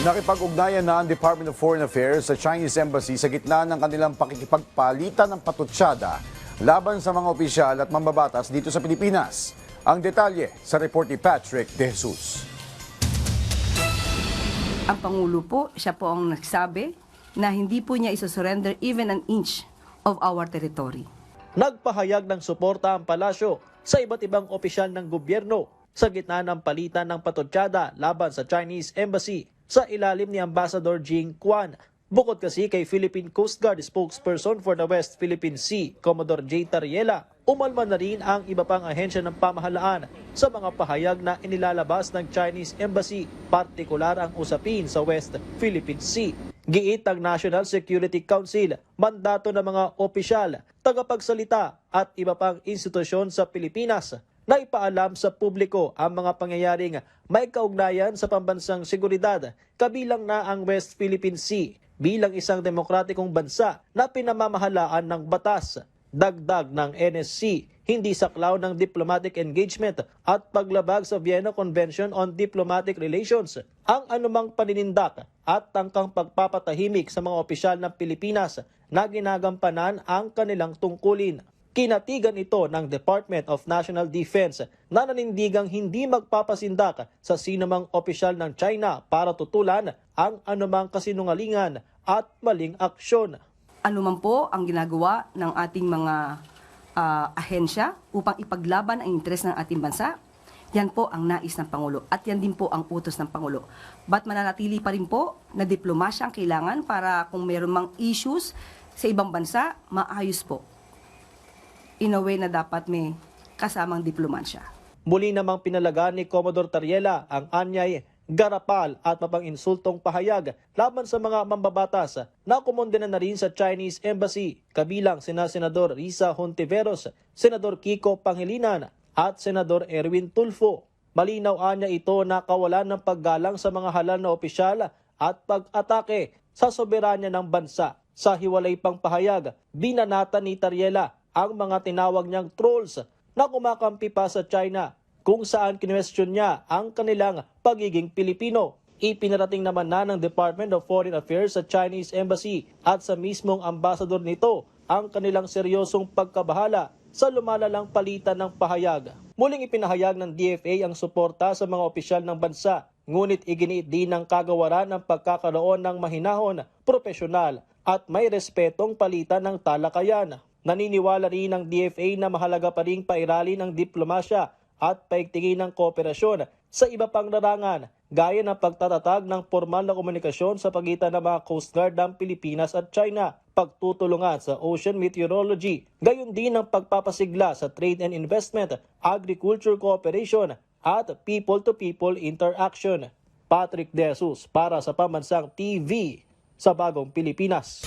Nakipag-ugnayan na ang Department of Foreign Affairs sa Chinese Embassy sa gitna ng kanilang pakikipagpalitan ng patutsada laban sa mga opisyal at mambabatas dito sa Pilipinas. Ang detalye sa report ni Patrick De Jesus. Ang Pangulo po, siya po ang nagsabi na hindi po niya isosurrender even an inch of our territory. Nagpahayag ng suporta ang palasyo sa iba't ibang opisyal ng gobyerno sa gitna ng palitan ng patutsada laban sa Chinese Embassy sa ilalim ni Ambassador Jing Quan. Bukod kasi kay Philippine Coast Guard spokesperson for the West Philippine Sea, Commodore J. Tariela, umalma na rin ang iba pang ahensya ng pamahalaan sa mga pahayag na inilalabas ng Chinese Embassy, partikular ang usapin sa West Philippine Sea. Giit ang National Security Council, mandato ng mga opisyal, tagapagsalita at iba pang institusyon sa Pilipinas na ipaalam sa publiko ang mga pangyayaring may kaugnayan sa pambansang seguridad, kabilang na ang West Philippine Sea bilang isang demokratikong bansa na pinamamahalaan ng batas. Dagdag ng NSC, hindi saklaw ng diplomatic engagement at paglabag sa Vienna Convention on Diplomatic Relations ang anumang paninindak at tangkang pagpapatahimik sa mga opisyal ng Pilipinas na ginagampanan ang kanilang tungkulin. Kinatigan ito ng Department of National Defense na nanindigang hindi magpapasindak sa sinumang opisyal ng China para tutulan ang anumang kasinungalingan at maling aksyon. Ano man po ang ginagawa ng ating mga ahensya upang ipaglaban ang interes ng ating bansa, yan po ang nais ng Pangulo at yan din po ang utos ng Pangulo. Ba't mananatili pa rin po na diplomasya ang kailangan para kung mayroon mang issues sa ibang bansa, maayos po. In a way na dapat may kasamang diplomansya. Muli namang pinalagaan ni Commodore Tariela ang anyay, garapal at mapang-insultong pahayag laban sa mga mambabatas na kumondena na rin sa Chinese Embassy, kabilang sina Senador Risa Hontiveros, Senador Kiko Pangilinan at Senador Erwin Tulfo. Malinaw anya ito na kawalan ng paggalang sa mga halal na opisyal at pag-atake sa soberanya ng bansa. Sa hiwalay pang pahayag, binanata ni Tariela ang mga tinawag niyang trolls na kumakampi pa sa China, kung saan kinwestiyon niya ang kanilang pagiging Pilipino. Ipinarating naman na ng Department of Foreign Affairs sa Chinese Embassy at sa mismong ambassador nito ang kanilang seryosong pagkabahala sa lumalalang palitan ng pahayag. Muling ipinahayag ng DFA ang suporta sa mga opisyal ng bansa, ngunit iginiit din ng kagawaran ng pagkakaroon ng mahinahon, propesyonal at may respetong palitan ng talakayan. Naniniwala rin ng DFA na mahalaga pa ring pairalin ang diplomasya at paigtingin ng kooperasyon sa iba pang larangan, gaya ng pagtatatag ng formal na komunikasyon sa pagitan ng mga Coast Guard ng Pilipinas at China, pagtutulungan sa ocean meteorology, gayon din ang pagpapasigla sa trade and investment, agriculture cooperation at people-to-people interaction. Patrick De Jesus para sa Pambansang TV sa Bagong Pilipinas.